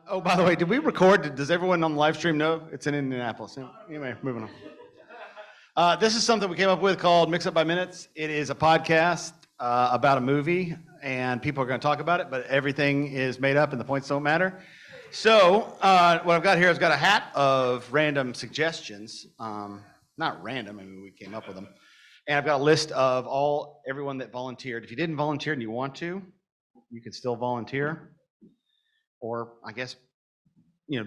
Oh, by the way, did we record? Does everyone on the live stream know it's in Indianapolis? Anyway, moving on. This is something we came up with called Mix Up by Minutes. It is a podcast about a movie, and people are going to talk about it, but everything is made up and the points don't matter. So what I've got here is got a hat of random suggestions. Not random, I mean, we came up with them. And I've got a list of everyone that volunteered. If you didn't volunteer and you want to, you can still volunteer. Or I guess,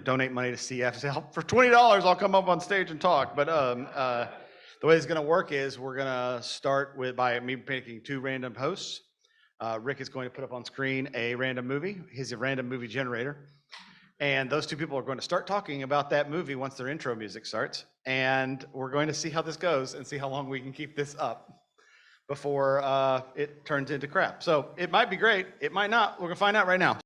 donate money to CF. Say, for $20, I'll come up on stage and talk. But the way it's going to work is we're going to start by me picking two random hosts. Rick is going to put up on screen a random movie. He's a random movie generator. And those two people are going to start talking about that movie once their intro music starts. And we're going to see how this goes and see how long we can keep this up before it turns into crap. So it might be great. It might not. We're going to find out right now.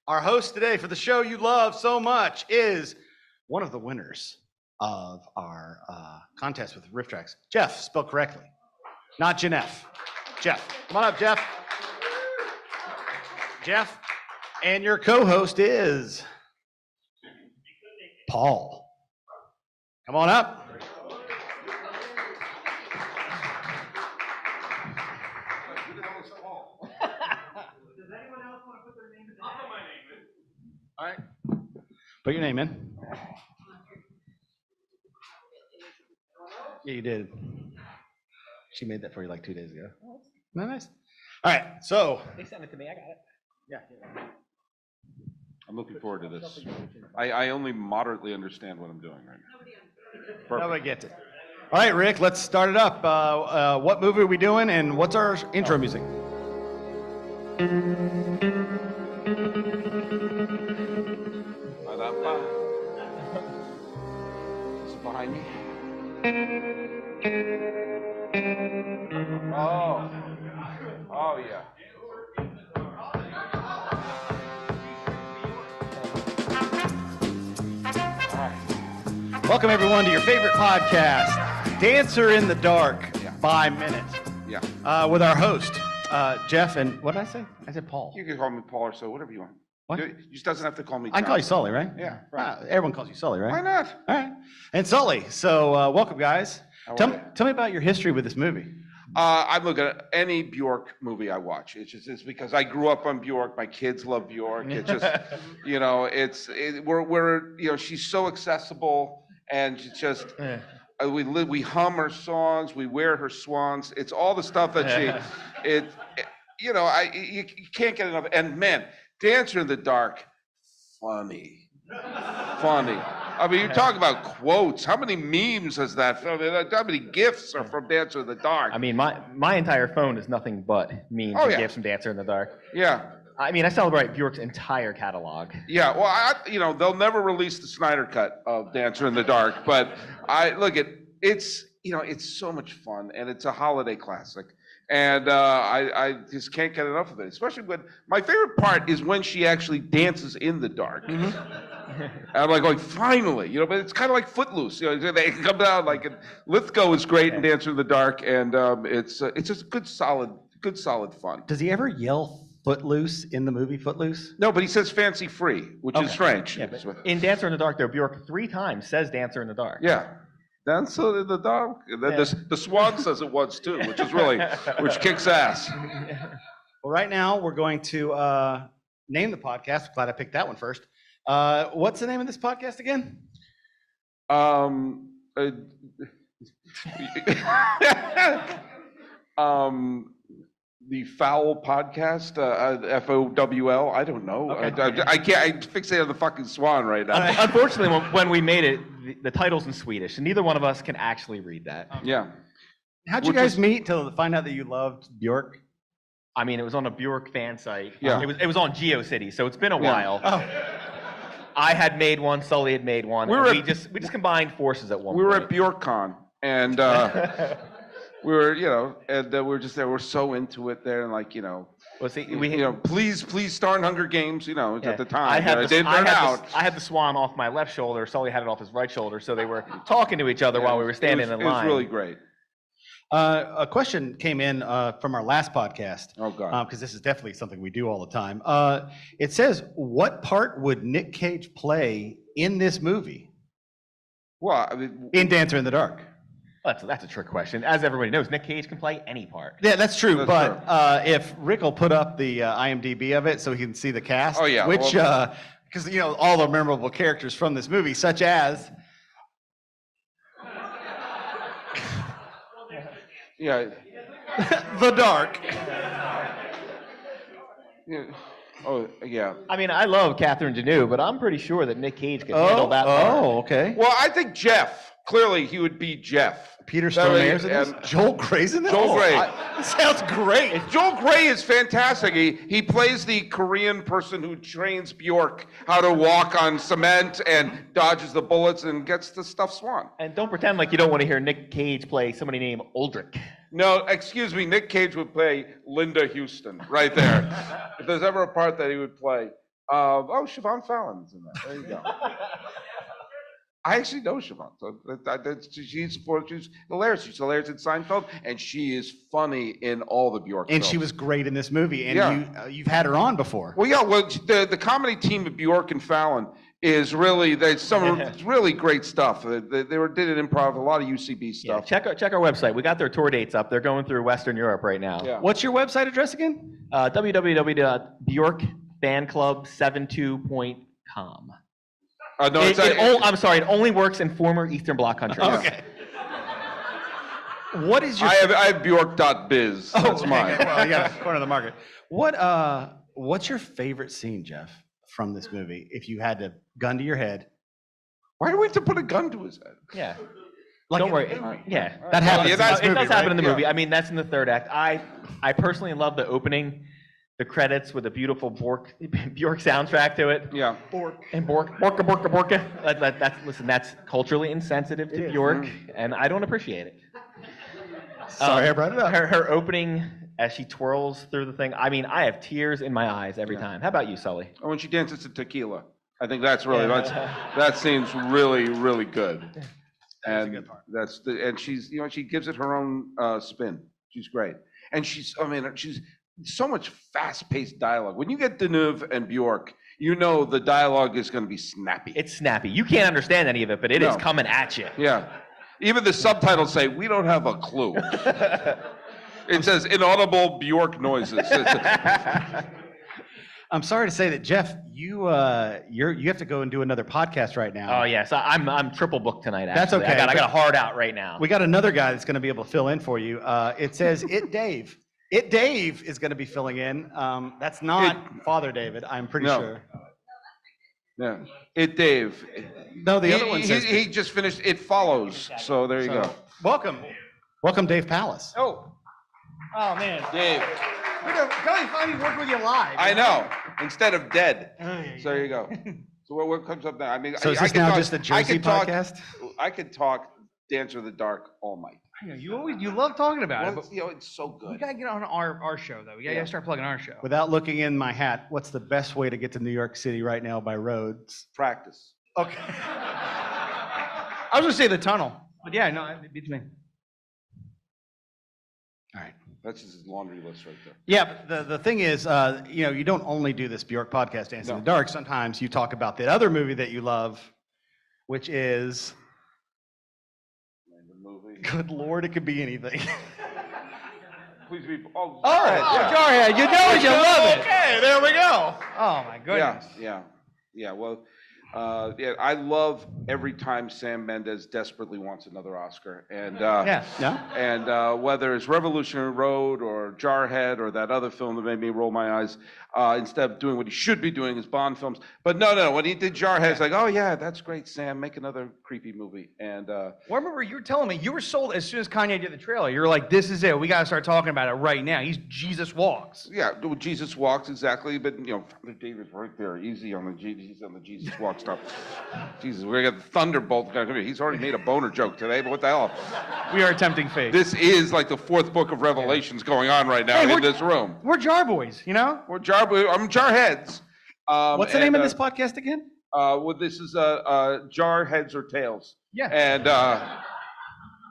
Our host today for the show you love so much is one of the winners of our contest with Riff Tracks. Jeff, spelled correctly. Not Janef. Jeff. Come on up, Jeff. Jeff. And your co-host is Paul. Come on up. All right. Put your name in. Yeah, you did. She made that for you like 2 days ago. Isn't that nice? All right, so. They sent it to me, I got it. Yeah. I'm looking forward to this. I only moderately understand what I'm doing right now. Nobody gets it. All right, Rick, let's start it up. What movie are we doing and what's our intro music? It's behind me. Oh yeah. Welcome everyone to your favorite podcast, Dancer in the Dark by Minute. Yeah. With our host, Jeff, and what did I say? I said Paul. You can call me Paul or so, whatever you want. What? You just doesn't have to call me. I can call you Sully, right? Yeah. Right. Everyone calls you Sully, right? Why not? All right. And Sully, so welcome, guys. Tell me about your history with this movie. I look at any Bjork movie I watch. It's because I grew up on Bjork. My kids love Bjork. It's just, she's so accessible, and it's just, we hum her songs, we wear her swans. It's all the stuff that you can't get enough. And man, Dancer in the Dark, funny. I mean, you talk about quotes. How many memes is that? How many GIFs are from Dancer in the Dark? I mean, my entire phone is nothing but memes and GIFs from Dancer in the Dark. Yeah. I mean, I celebrate Bjork's entire catalog. Yeah, well, they'll never release the Snyder cut of Dancer in the Dark, but it's so much fun, and it's a holiday classic. And I just can't get enough of it, especially when my favorite part is when she actually dances in the dark. Mm-hmm. And I'm like going, finally, but it's kind of like Footloose. They come down Lithgow is great in Dancer in the Dark, and it's just good solid fun. Does he ever yell Footloose in the movie Footloose? No, but he says fancy free, which is strange. Yeah, in Dancer in the Dark, though, Bjork 3 times says Dancer in the Dark. Yeah. Dancer in the Dark. And then the Swan says it once too, which kicks ass. Well, right now we're going to name the podcast. Glad I picked that one first. What's the name of this podcast again? The Fowl Podcast, FOWL. I don't know. Okay. I can't. I fixate on the fucking swan right now. Unfortunately, when we made it, the title's in Swedish, and neither one of us can actually read that. Yeah. How'd you guys meet to find out that you loved Bjork? I mean, it was on a Bjork fan site. Yeah. It was on GeoCities, so it's been a while. Oh. I had made one. Sully had made one. We just combined forces at one point. We were at BjorkCon, and we were just there. We're so into it there, and Well, see, please star in Hunger Games. At the time, I had I had the swan off my left shoulder. Sully had it off his right shoulder, so they were talking to each other while we were standing in line. It was really great. A question came in from our last podcast. Oh, God. Because this is definitely something we do all the time. It says, what part would Nick Cage play in this movie? Well, I mean, In Dancer in the Dark. That's a trick question. As everybody knows, Nick Cage can play any part. Yeah, that's true. That's but true. If Rick will put up the IMDb of it so he can see the cast. Oh, yeah. Which, because, all the memorable characters from this movie, such as. yeah. The Dark. Yeah. Oh, yeah. I mean, I love Catherine Deneuve, but I'm pretty sure that Nick Cage can handle that part. Oh, okay. Well, I think Jeff. Clearly, he would be Jeff. Peter Stormare's in this? Joel Gray's in this? Joel Gray. This sounds great. Joel Gray is fantastic. He plays the Korean person who trains Bjork how to walk on cement and dodges the bullets and gets the stuff swan. And don't pretend like you don't want to hear Nick Cage play somebody named Aldrich. No, excuse me, Nick Cage would play Linda Houston right there. If there's ever a part that he would play. Siobhan Fallon's in that. There you go. I actually know Siobhan. So she's hilarious. She's hilarious in Seinfeld, and she is funny in all the Bjork And films. she was great in this movie. And Yeah. you've had her on before. Well, yeah. Well, the comedy team of Bjork and Fallon is really there's some really great stuff. They did an improv, a lot of UCB Yeah, stuff. check our website. We got their tour dates up. They're going through Western Europe right now. Yeah. What's your website address again? www.bjorkfanclub72.com. No, I'm sorry, it only works in former Eastern Bloc countries. Okay. What is your... I have Bjork.biz. That's mine. Well, you got to corner the market. What's your favorite scene, Jeff, from this movie? If you had to gun to your head. Why do we have to put a gun to his head? Yeah. Like Don't worry. That happens. Yeah, in that's- this It movie, does happen in the right? movie. Yeah. I mean, that's in the third act. I personally love the opening, the credits with a beautiful Bjork soundtrack to it. Yeah. And Borka. That's culturally insensitive to Bjork, and I don't appreciate it. Sorry, I brought it up. Her opening as she twirls through the thing. I mean, I have tears in my eyes every time. How about you, Sully? Oh, when she dances to Tequila. I think that's really, that scene's really, really good. And good part. and she's, she gives it her own spin. She's great. And she's so much fast-paced dialogue. When you get Deneuve and Bjork, the dialogue is going to be snappy. It's snappy. You can't understand any of it, but it is No. coming at you. Yeah. Even the subtitles say, we don't have a clue. It says inaudible Bjork noises. I'm sorry to say that, Jeff, you have to go and do another podcast right now. Oh yes, I'm triple booked tonight. That's Actually. okay, I got a but- hard out right now. We got another guy that's going to be able to fill in for you. It says Dave. Dave is going to be filling in. That's not Father David, I'm pretty No. sure. Yeah. Dave. No, the other one says. He just finished It Follows. So there you go. Welcome, Dave Palace. Oh man. Dave. Kelly finally worked with you live. I know. Instead of dead. yeah, So there you go. So what comes up now? I mean, So is I this could now talk- just a I Jersey could talk- podcast? I could talk Dancer in the Dark all night. I know, you love talking about Well, it, it's so but we good. gotta get on our show though. We gotta start plugging our show. Without looking in my hat, what's the best way to get to New York City right now by roads? Practice. Okay. I was gonna say the tunnel, but yeah, no, it beats me. All right. That's just his laundry list right there. Yeah, but the thing is, you don't only do this Bjork podcast, Dancing in No. the Dark. Sometimes you talk about that other movie that you love, which is, And the movie. good Lord, it could be anything. Please be. Oh, All right. Jarhead, you know you love it. Okay, there we go. Oh my goodness. Yeah. Well, I love every time Sam Mendes desperately wants another Oscar, and Yeah. and whether it's Revolutionary Road or Jarhead or that other film that made me roll my eyes, instead of doing what he should be doing, his Bond films. But no, when he did Jarhead, it's like, oh yeah, that's great, Sam, make another creepy movie. And Well, I remember you were telling me you were sold as soon as Kanye did the trailer. You were like, "This is it. We gotta start talking about it right now." He's Jesus Walks. yeah, Jesus Walks exactly, but Father David's right there, easy on the Jesus Walks stuff. Jesus, we're gonna get the Thunderbolt. He's already made a boner joke today, but what the hell? We are attempting fate. This is like the fourth book of Revelations going on right now Hey, in we're- this room. We're Jar Boys, you know. I'm Jarheads. What's the name of this podcast again? Well, this is Jar Heads or Tails. Yeah. And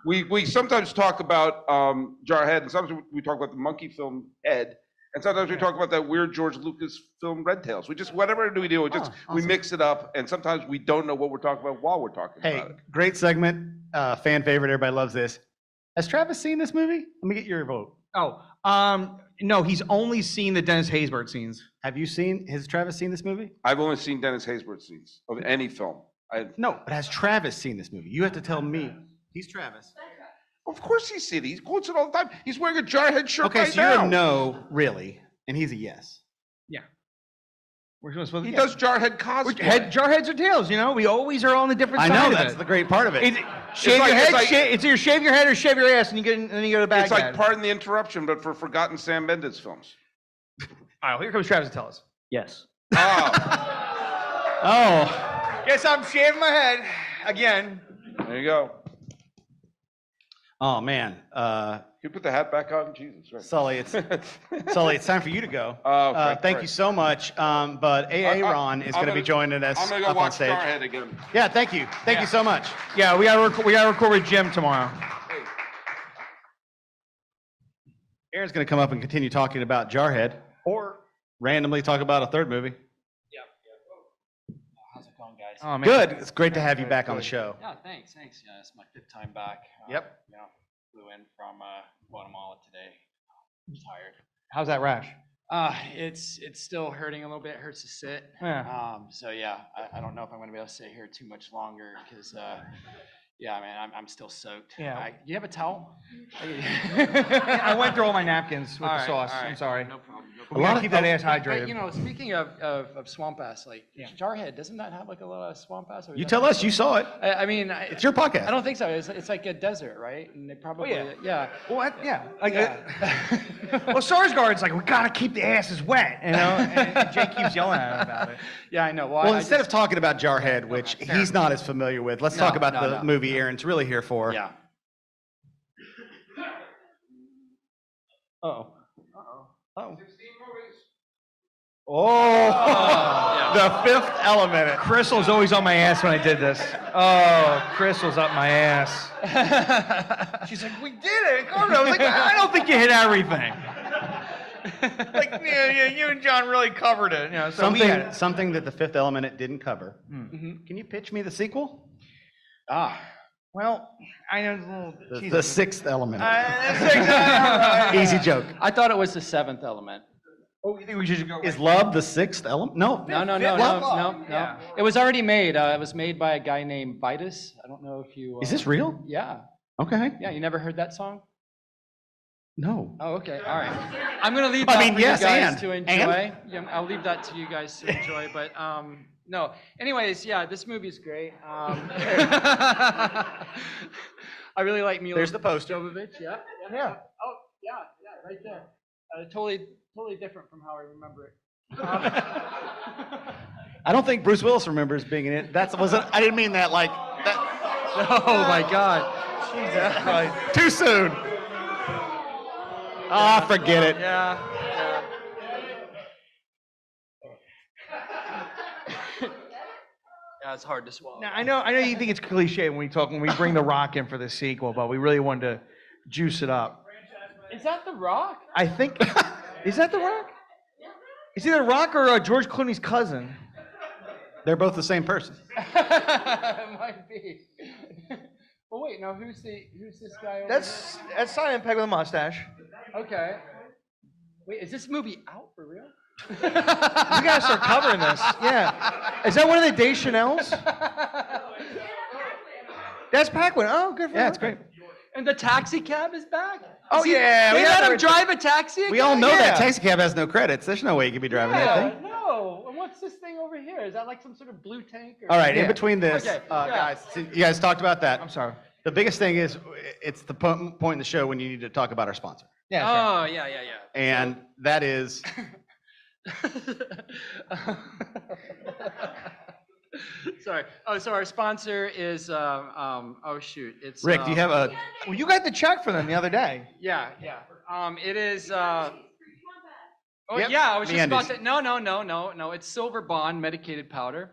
We sometimes talk about Jarhead, and sometimes we talk about the monkey film Head, and sometimes we talk about that weird George Lucas film Red Tails. We just, whatever do we do, Awesome. we mix it up, and sometimes we don't know what we're talking about while we're talking Hey, about it. great segment, fan favorite. Everybody loves this. Has Travis seen this movie? Let me get your vote. Oh, no, he's only seen the Dennis Haysbert scenes. Has Travis seen this movie? I've only seen Dennis Haysbert scenes of any film. No, but has Travis seen this movie? You have to tell me. He's Travis. Of course he's seen it. He quotes it all the time. He's wearing a Jarhead shirt Okay, right so you're now. a no, really, and he's a yes. Yeah. We're supposed to He guess. does Jarhead cosplay. Jarheads or tails, you know? We always are on the different I side know, of that's it. the great part of it. Shave like- your it's head, like- it's either shave your head or shave your ass, and then you go to the It's like Baghdad. Pardon the Interruption, but for forgotten Sam Mendes films. All right, well, here comes Travis to tell us. Yes. Oh, Oh, Guess I'm shaving my head again. there you go. oh man. You put the hat back on? Jesus, right. Sully, it's time for you to go. Oh, okay, thank great. you so much. But Aaron is going to be joining us I'm gonna go up on watch stage. Jarhead again. Yeah, thank you. Thank you so much. Yeah, we gotta record with Jim tomorrow. Aaron's going to come up and continue talking about Jarhead, or randomly talk about a third movie. How's it going, guys? Oh, man. Good. It's great to have you back on the show. Yeah, thanks. Yeah, it's my 5th time back. Yep. You know, flew in from Guatemala today. I'm tired. How's that rash? It's still hurting a little bit. It hurts to sit. Yeah. So yeah, I don't know if I'm gonna be able to sit here too much longer because yeah, man, I'm still soaked. Yeah. You have a towel? I went through all my napkins with All the right, sauce. all right. I'm sorry. No problem. We gotta keep that ass But, hydrated. you know, speaking of swamp ass, like Jarhead, doesn't that have like a lot of swamp ass? Or is You that tell us. You saw it. I mean, It's your podcast. I don't think so. It's like a desert, right? And they probably, yeah. Well, well, Sarsgaard's like, we gotta keep the asses wet, you know. And Jake keeps yelling at him about it. Yeah, I know. Well, instead of talking about Jarhead, which he's not as familiar with, let's talk about the movie Aaron's really here for. Yeah. Uh-oh. Oh. Yeah. The Fifth Element. Crystal's always on my ass when I did this. Oh, Crystal's up my ass. She's like, we did it. I was like, I don't think you hit everything. Like, yeah, you and John really covered it. You know, so we had it. Something that the Fifth Element didn't cover. Can you pitch me the sequel? Well, I know The Sixth Element. right. Easy joke. I thought it was the 7th element. Oh, you think we should go? Is love the sixth element? No. No. Yeah. It was already made. It was made by a guy named Vitus. I don't know if you. Is this real? Yeah. Okay. Yeah. You never heard that song? No. Oh, okay. All right. I'm gonna leave that for yes, you guys and. to enjoy. Yeah, I'll leave that to you guys to enjoy. But no. Anyways, yeah, this movie's great. I really like Mila. There's the poster. Jovovich. Yeah. Yeah. Oh, yeah, right there. Totally different from how I remember it. I don't think Bruce Willis remembers being in it. I didn't mean that like that. Oh my God. Jesus Christ. Too soon. Forget it. Yeah. Yeah, it's hard to swallow. Now, I know you think it's cliche when we bring The Rock in for the sequel, but we really wanted to juice it up. Is that The Rock? I think, is that The Rock? Is either Rock or George Clooney's cousin? They're both the same person. It might be. Well, wait, no, who's this guy over That's Simon Pegg with a mustache. here? Okay. Wait, is this movie out for real? We gotta start covering this. Yeah. Is that one of the Deschanels? That's Paquin. Oh, good for Yeah, him. it's great. And the taxi cab is back? Oh, yeah, They we let got him drive a taxi again? We all know Yeah. that taxi cab has no credits. There's no way you could be driving that thing. No. And what's this thing over here? Is that like some sort of blue tank? Or... All right, Yeah. in between this, Okay, yeah. guys, so you guys talked about that. I'm sorry. The biggest thing is it's the point in the show when you need to talk about our sponsor. Yeah, sorry. Oh, yeah. And that is Sorry. Oh, so our sponsor is oh shoot, it's Rick. Do you have a? Well, you got the check for them the other day. Yeah. It is oh Yep, yeah, I was just about MeUndies. to no, it's Silver Bond medicated powder.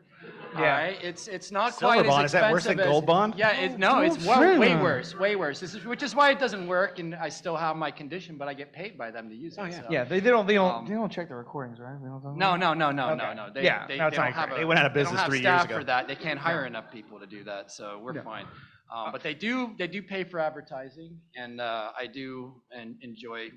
All right, it's not Silver quite bond, as is that worse expensive than as- gold bond? Yeah, it's don't say way that. worse, way worse. Which is why it doesn't work, and I still have my condition, but I get paid by them to use it. Oh, yeah. so. Yeah, they don't check the recordings, right? They don't- No. Okay. They, Yeah, they, no, it's they not don't have great. a, They went out of they don't business have 3 years staff ago. for that. They can't hire enough people to do that, so we're fine. But they do pay for advertising, and I do enjoy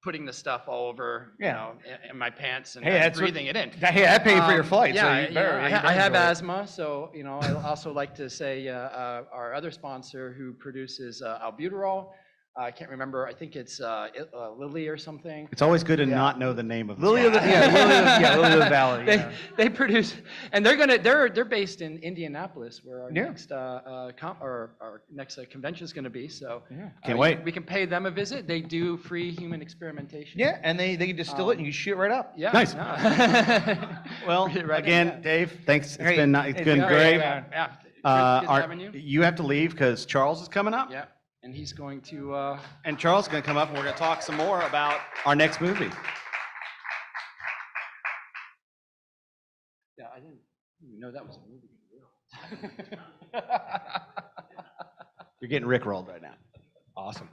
putting the stuff all over, Yeah. you know, in my pants and Hey, that's what- breathing it in. Hey, I paid for your flight, so yeah, you you better. know, you I better have enjoy it. asthma, so you know. I also like to say our other sponsor who produces albuterol. I can't remember. I think it's Lilly or something. It's always good to Yeah. not know the name of the Lily of the, sponsor. Lily of the Valley. They yeah. they produce, and they're based in Indianapolis, where our Yeah. next our next convention is going to be. So Can't wait. We can pay them a visit. They do free human experimentation. Yeah, and they distill it and you shoot right up. Yeah. Nice. yeah. Well, Right, again, yeah. Dave, thanks. It's Hey, been it's been been great. Yeah. Good Are- having you. you have to leave because Charles is coming up. Yeah. And he's going to. And Charles is going to come up and we're going to talk some more about our next movie. Yeah, I didn't even know that was a movie. You're getting rickrolled right now. Awesome.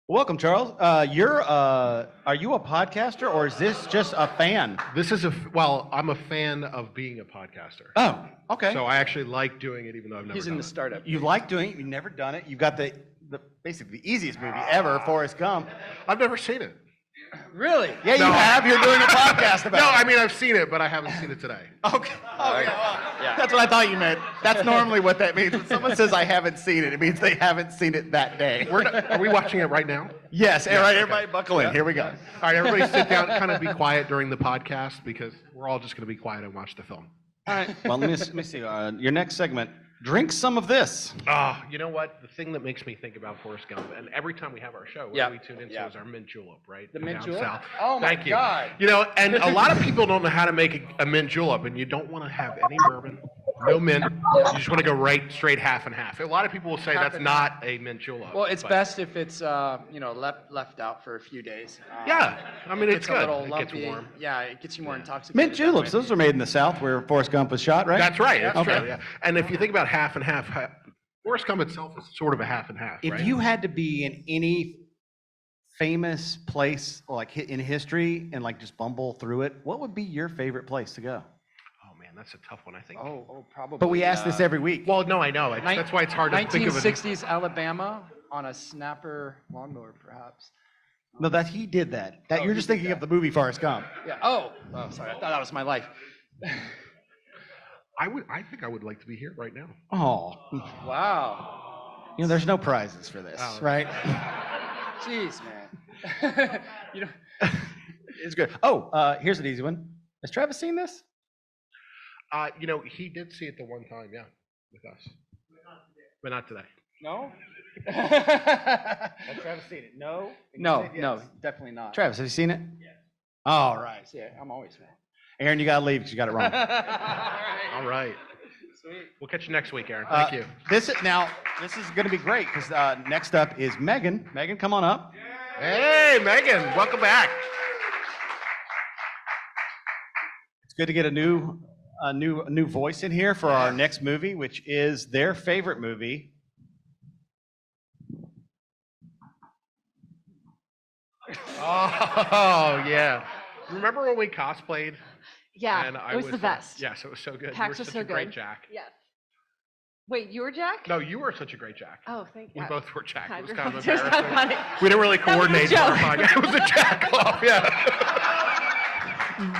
Welcome, Charles. Are you a podcaster or is this just a fan? This is well, I'm a fan of being a podcaster. Oh, okay. So I actually like doing it even though I've never He's in done the it. startup. You like doing it, you've never done it. You've got the basically the easiest movie ever, Forrest Gump. I've never seen it. Really? Yeah, you No. have. You're doing a podcast about No, it. I mean I've seen it, but I haven't seen it today. Okay. Oh, yeah, well, Yeah. that's what I thought you meant. That's normally what that means. When someone says I haven't seen it, it means they haven't seen it that day. Are we watching it right now? Yes. All right, everybody buckle in. Here we go. All right, everybody sit down, kind of be quiet during the podcast because we're all just going to be quiet and watch the film. All right. Well, let me see. Your next segment, drink some of this. Oh, you know what? The thing that makes me think about Forrest Gump, and every time we have our show, Yeah. what we tune into Yeah. is our mint julep, right? The From mint down julep? south. Oh my Thank you. God. You know, and a lot of people don't know how to make a mint julep, and you don't want to have any bourbon, no mint. You just want to go right straight half and half. A lot of people will say Half that's and not a mint julep. Well, it's but- best if it's left out for a few days. Yeah, I mean it's It's good. a little It lumpy. gets warm. Yeah, it gets you more intoxicated. Mint that juleps. way. Those were made in the South where Forrest Gump was shot, right? That's right. That's Okay. true. Yeah. And if you think about half and half, Forrest Gump itself is sort of a half and half. If right? you had to be in any famous place like in history and like just bumble through it, what would be your favorite place to go? Oh man, that's a tough one. I think. Oh, probably. But we ask this every week. Well, no, I know. That's why it's hard to think of it. 1960s Alabama on a snapper lawnmower, perhaps. No, that he did that. That Oh, you're he just did thinking that. of the movie Forrest Gump. Yeah. Oh, sorry. I thought that was my life. I think I would like to be here right now. Oh, Wow. you know, there's no prizes for this, Oh. right? Jeez, man. you know. It's good. Oh, here's an easy one. Has Travis seen this? You know, he did see it the one time, yeah, with us, but not today. No. Has Travis seen it? No. No, definitely not. Travis, have you seen it? Yeah. All right. Yeah, I'm always wrong. Aaron, you gotta leave because you got it wrong. All right. Sweet. We'll catch you next week, Aaron. Thank you. This is going to be great because next up is Megan. Megan, come on up. Hey, Megan, welcome back. It's good to get a new voice in here for our next movie, which is their favorite movie. Oh yeah. Remember when we cosplayed? Yeah, And I it was the best. Yes, it was so good. PAX you were was such so a great good. Jack. Yes. Wait, you were Jack? No, you were such a great Jack. Oh, thank you. We both were Jack. It was It kind of was kind of embarrassing. funny. We didn't really That was a coordinate for our joke. podcast. It was a jack off, yeah.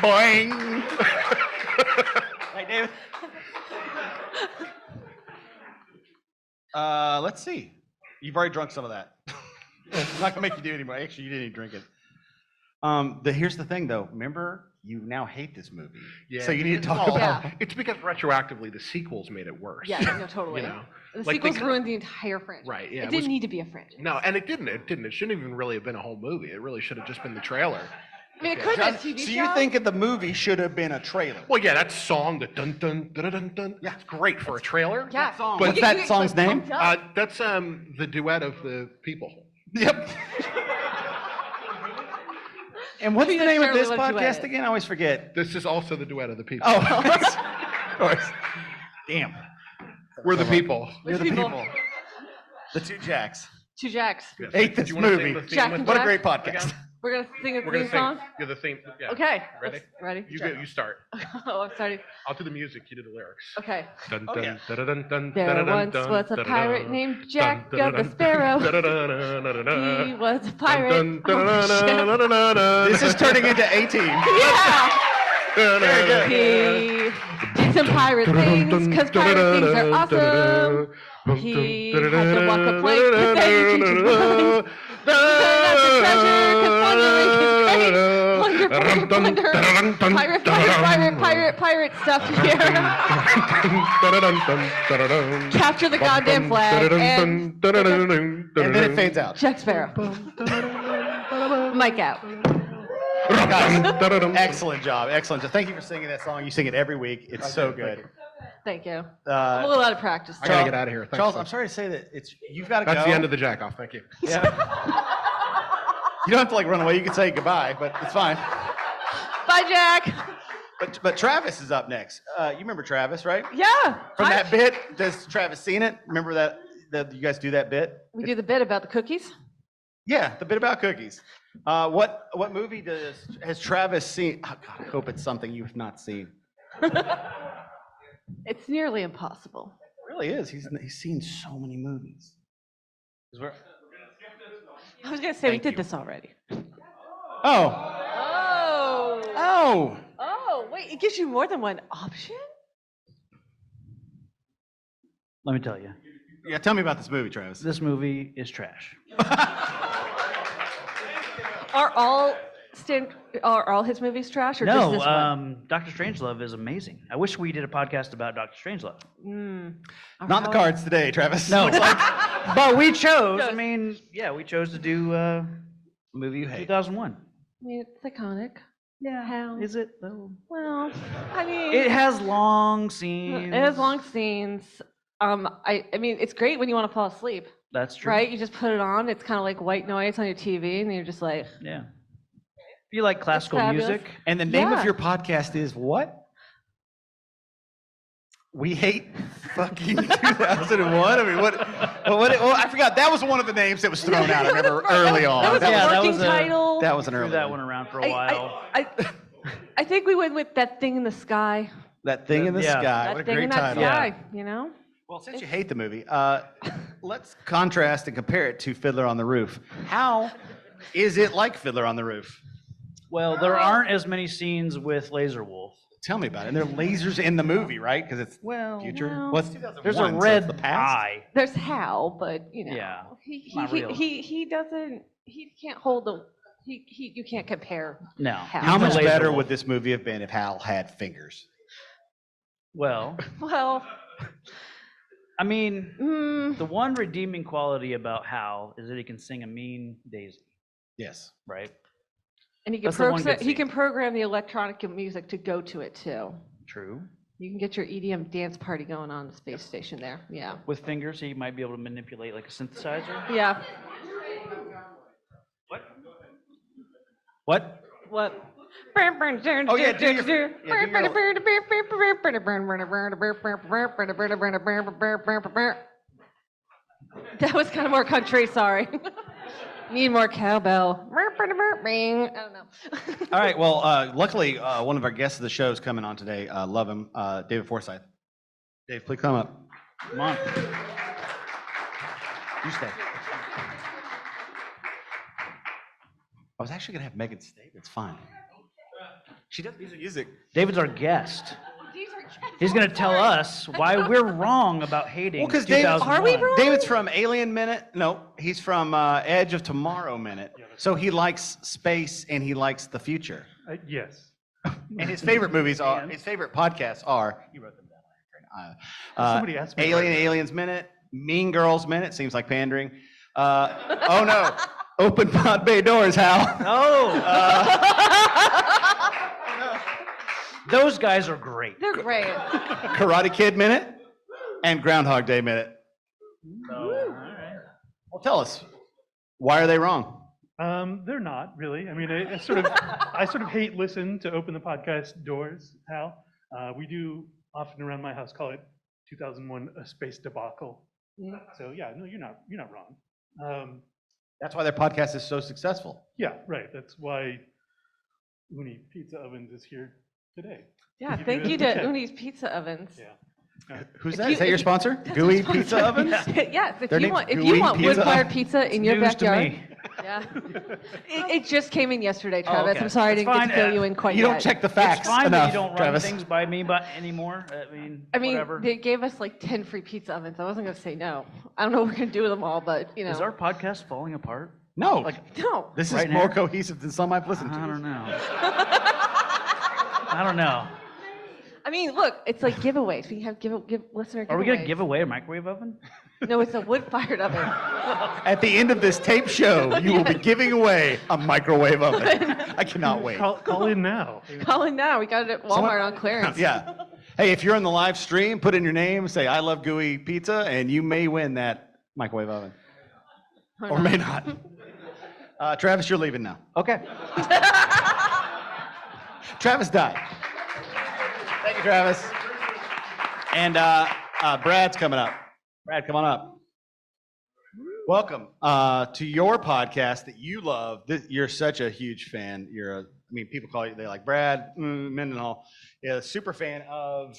Boing. Hey, David. Let's see. You've already drunk some of that. I'm not gonna make you do it anymore. Actually, you didn't even drink it. Here's the thing, though. Remember, you now hate this movie. Yeah, So you need to talk well, about. Yeah. It's because retroactively the sequels made it worse. Yeah, no, totally. You know, The like sequels they- ruined the entire franchise. Right, yeah, It it didn't was- need to be a franchise. No, and it didn't. It didn't. It shouldn't even really have been a whole movie. It really should have just been the trailer. I mean, it could have been a TV So show. you think that the movie should have been a trailer? Well, yeah, that song, the dun dun dun dun dun. Yeah, it's great for a trailer. Yeah. song. You What's get- that you get, song's like, name? pumped up. That's the duet of the people. Yep. And what's the That's name of certainly this what a duet podcast is. again? I always forget. This is also the duet of the people. Oh, of course. Damn. We're the people. You're the people. The two Jacks. Two Jacks. Yes. Hate Do this you wanna movie. sing the theme Jack with and me? What a Jack? great podcast. We're gonna sing a We're gonna theme sing. song. You're the theme. Yeah. Okay. Ready? Ready? You go. You start. Oh, I'm sorry. I'll do the music. You do the lyrics. Okay. Dun, Oh, dun, yeah. dun, dun, dun, There dun, once dun, was a dun, pirate dun, named dun, Jack dun, of the dun, Sparrow. dun, dun, dun, dun, dun, He dun, was a dun, pirate. dun, dun, Oh, shit. dun, dun, dun, dun, This is turning into A-Team. Yeah. dun, dun, dun, He did some pirate things because pirate things are awesome. He had to walk a plank, but then you change his mind. That's a treasure, 'cause plundering is great. Plunder. Pirate stuff here. Capture the goddamn flag and And then it fades out. Jack Sparrow. Mic out. Guys, excellent job. Excellent job. Thank you for singing that song. You sing it every week. It's so good. Thank you. I'm a little out of practice. I gotta get out of here. Thanks, Charles, folks. I'm sorry to say that you've got to go. That's the end of the jack off. Thank you. Yeah. You don't have to like run away. You can say goodbye, but it's fine. Bye, Jack. But Travis is up next. You remember Travis, right? Yeah. From Hi. that bit, has Travis seen it? Remember that you guys do that bit? We do the bit about the cookies. Yeah, the bit about cookies. What movie has Travis seen? Oh God, I hope it's something you've not seen. It's nearly impossible. It really is. He's seen so many movies. I was gonna say Thank we did you. this already. Oh, Oh. oh. Oh, wait, it gives you more than one option? Let me tell you, Yeah, tell me about this movie, Travis. this movie is trash. Are all his movies trash or just No, this one? Dr. Strangelove is amazing. I wish we did a podcast about Dr. Strangelove. Not in the cards today, Travis. No, Looks like but we chose. I Chose. mean, yeah, we chose to do a movie you hate. 2001. I mean, it's iconic. Yeah, How? is it though? Well, I mean, It has long scenes. it has long scenes. I mean, it's great when you want to fall asleep, That's true. right? You just put it on. It's kind of like white noise on your TV, and you're just like, Yeah. If you like classical fabulous. music, And the name Yeah. of your podcast is what? We hate fucking 2001. I mean, what? Oh, I forgot. That was one of the names that was thrown out. I remember early on. That was Yeah, a that working was a- title. That was an threw early that one. one around for a while. I think we went with That Thing in the Sky. That Thing in the Yeah. sky. That What a thing great in that title. sky, you know? Well, since you hate the movie, let's contrast and compare it to Fiddler on the Roof. How is it like Fiddler on the Roof? Well, there aren't as many scenes with Laser Wolf. Tell me about it. And there are lasers in the movie, right? Because it's Well, future. well, Well, it's 2001, there's so a it's red the past. eye. There's Hal, but you know, Yeah, he not real. he can't hold the you can't compare. No. Hal. How much Laser better Wolf. would this movie have been if Hal had fingers? Well, Well, I mean, mm, the one redeeming quality about Hal is that he can sing a mean Daisy, Yes. right? and he can That's the one good he scene. can program the electronic music to go to it too. True. You can get your EDM dance party going on the space station there. Yeah. With fingers, he might be able to manipulate like a synthesizer. Yeah. What? What? Oh, yeah, do your- That was kind of more country, sorry. Need more cowbell. I don't know. All right. Well, luckily, one of our guests of the show is coming on today. Love him, David Forsyth. Dave, please come up. Come on. You stay. I was actually gonna have Megan stay, but it's fine. She does music. David's our guest. He's going to tell us why we're wrong about hating Well, 'cause David- 2001. Are we wrong? David's from Alien Minute. No, he's from Edge of Tomorrow Minute. So he likes space and he likes the future. Yes. And his favorite movies are, his favorite podcasts are, you wrote them down. Somebody asked me Alien, Aliens Minute, Mean Girls Minute, seems like pandering. Oh no, Open Pod Bay Doors, Hal. Oh! Those guys are great. They're great. Karate Kid Minute and Groundhog Day Minute. So, all right. Well, tell us, why are they wrong? They're not really. I mean, I sort of hate listen to open the podcast doors, Hal. We do often around my house call it 2001: A Space Debacle. So yeah, no, you're not wrong. That's why their podcast is so successful. Yeah, right. That's why Uni Pizza Ovens is here today. Yeah, Give thank you you the to tip. Uni's Pizza Ovens. Yeah. Who's If that? you- Is that if your you- sponsor? That's Gooey our Pizza sponsor. Ovens? Yes, if Their you name's want Gooey wood Pizza. fired pizza in your News to backyard. me. Yeah. It just came in yesterday, Travis. okay. I'm sorry I That's didn't get fine. to fill you in quite You yet. don't check the It's facts fine enough, that you don't run Travis. things by me anymore. I mean, whatever. they gave us like 10 free pizza ovens. I wasn't going to say no. I don't know what we're going to do with them all, but you know. Is our podcast falling apart? No, No. this is right more now? cohesive than some I've listened to. I don't know. I don't know. I mean, look, it's like giveaways. We have give listener giveaways. Are we gonna give away a microwave oven? No, it's a wood-fired oven. At the end of this tape show, you will be giving away a microwave oven. I cannot wait. Call in now. Call in now. We got it at Walmart on clearance. Yeah. Hey, if you're on the live stream, put in your name, say I love Gooey Pizza, and you may win that microwave oven. Or may not. Travis, you're leaving now. Okay. Travis died. Thank you, Travis. And Brad's coming up. Brad, come on up. Welcome to your podcast that you love. You're such a huge fan. People call you, they like Brad Mendenhall. Yeah, a super fan of.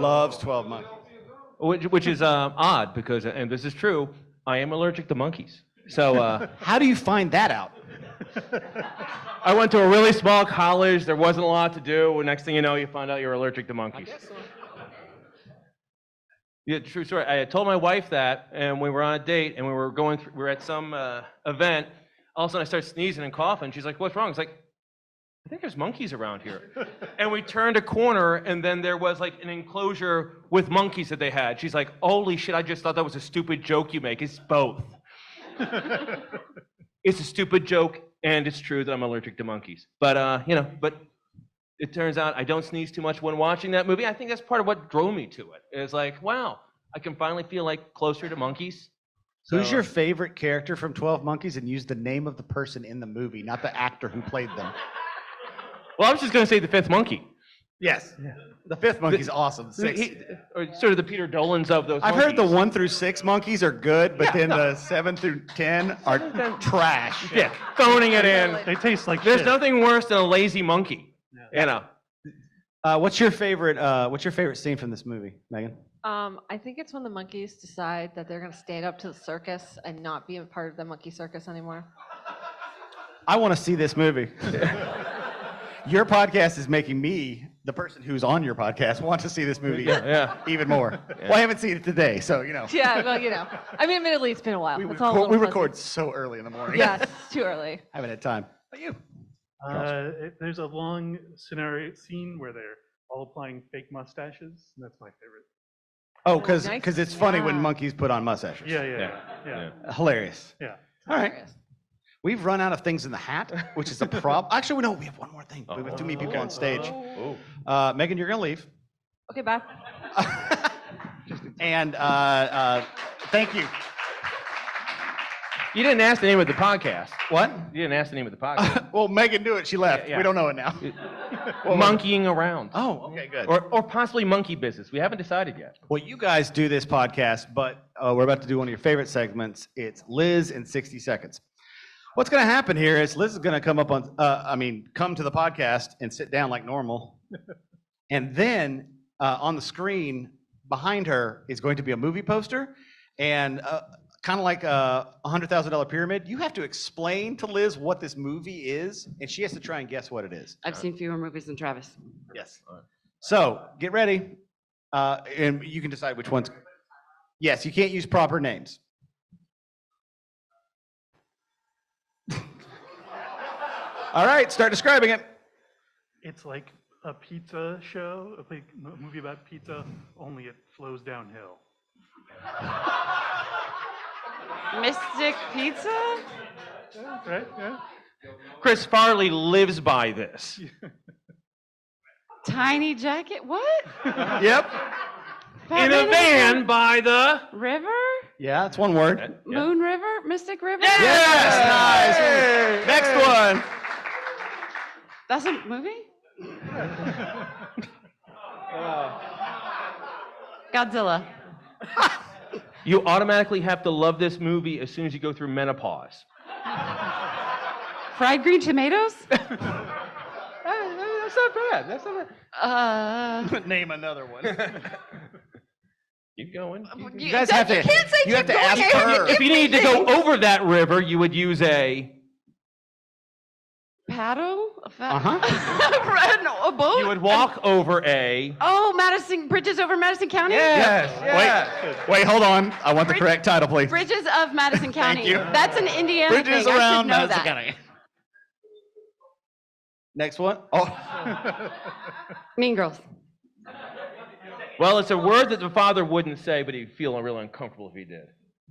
Loves 12 Monkeys. Which is odd because, and this is true, I am allergic to monkeys. So How do you find that out? I went to a really small college. There wasn't a lot to do. Next thing you know, you find out you're allergic to monkeys. Yeah, true story. I had told my wife that, and we were on a date, and we were at some event. All of a sudden, I started sneezing and coughing. She's like, "What's wrong?" It's like, "I think there's monkeys around here." And we turned a corner, and then there was like an enclosure with monkeys that they had. She's like, "Holy shit! I just thought that was a stupid joke you make. It's both. It's a stupid joke, and it's true that I'm allergic to monkeys." But but it turns out I don't sneeze too much when watching that movie. I think that's part of what drove me to it. It's like, wow, I can finally feel like closer to monkeys. So, Who's your favorite character from 12 Monkeys? And use the name of the person in the movie, not the actor who played them. Well, I was just going to say the fifth monkey. Yes. The fifth monkey's awesome. Six. Or sort of the Peter Dolans of those I've monkeys. heard the 1 through 6 monkeys are good, but then the 7 through 10 are trash. Yeah, phoning it in. They taste like There's shit. nothing worse than a lazy monkey. You know. What's your favorite scene from this movie, Megan? I think it's when the monkeys decide that they're going to stand up to the circus and not be a part of the monkey circus anymore. I want to see this movie. Your podcast is making me, the person who's on your podcast, want to see this movie even more. Well, I haven't seen it today, so you know. Yeah, well, you know. I mean, admittedly, it's been a while. We It's all a little fuzzy. record so early in the morning. Yes, it's too early. I haven't had time. How about you? There's a long scene where they're all applying fake mustaches, and that's my favorite. Oh, because nice. it's funny when Yeah. monkeys put on mustaches. Yeah. Hilarious. Yeah. All right. We've run out of things in the hat, which is a problem. Actually, no, we have one more thing. We have too many people on stage. Megan, you're going to leave. Okay, bye. And thank you. You didn't ask the name of the podcast. What? You didn't ask the name of the podcast. Well, Megan knew it. She left. Yeah. We don't know it now. Monkeying around. Oh, okay, good. Or possibly monkey business. We haven't decided yet. Well, you guys do this podcast, but we're about to do one of your favorite segments. It's Liz in 60 seconds. What's going to happen here is Liz is going to come up on, come to the podcast and sit down like normal. And then on the screen behind her is going to be a movie poster. And kind of like a $100,000 pyramid, you have to explain to Liz what this movie is, and she has to try and guess what it is. I've seen fewer movies than Travis. Yes. So get ready, and you can decide which ones. Yes, you can't use proper names. All right, start describing it. It's like a pizza show, a big movie about pizza, only it flows downhill. Mystic Pizza? Right? Yeah. Chris Farley lives by this. Tiny jacket. What? Yep. In a van by the. River? Yeah, that's one word. Moon River? Mystic River? Yes, nice. Next one. That's a movie? Godzilla. You automatically have to love this movie as soon as you go through menopause. Fried green tomatoes? That's not bad. That's not bad. Name another one. Keep going. You guys have to. You can't say You have keep to ask going. her. If you needed to go over that river, you would use a. Paddle? Uh-huh. No, a boat? You would walk over a. Oh, Bridges over Madison County? Wait, hold on. I want the correct title, please. Bridges of Madison County. you. That's an Indiana Bridges thing. I around should know Madison that. County. Next one. Oh. Mean Girls. Well, it's a word that the father wouldn't say, but he'd feel real uncomfortable if he did.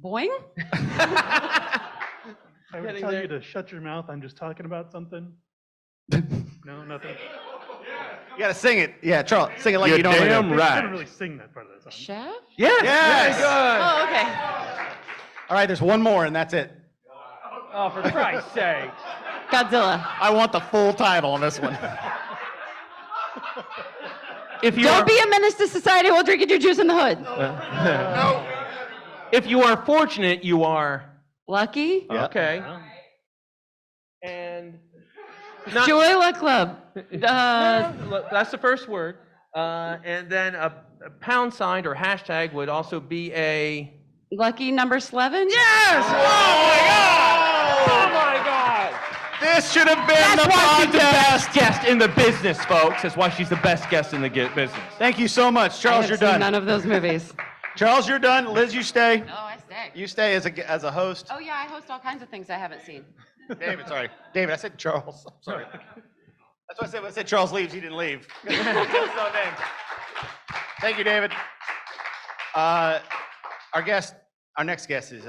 Boing? I would tell you to shut your mouth. I'm just talking about something. No, nothing. You gotta sing it. Yeah, Charles, sing it like You're you don't damn know. They right. couldn't really sing that part of the song. Chef? Yes. Yes. Oh, okay. All right, there's one more, and that's it. Oh, for Christ's sake. Godzilla. I want the full title on this one. If you Don't are, be a menace to society while drinking your juice in the hood. if you are fortunate, you are. Lucky? Yeah. Okay. And. Not, Joy Luck Club. that's the first word. And then a pound sign or hashtag would also be a. Lucky number 11? Yes! Oh my God! Oh my God! This should have been That's the why she's the podcast. best guest in the business, folks. That's why she's the best guest in the business. Thank you so much, I Charles. have You're seen done. none of those movies. Charles, you're done. Liz, you stay. Oh, I stay. You stay as a host. Oh, yeah, I host all kinds of things I haven't seen. David, sorry. David, I said Charles. I'm sorry. That's what I said. When I said Charles leaves, he didn't leave. That's no name. Thank you, David. Our next guest is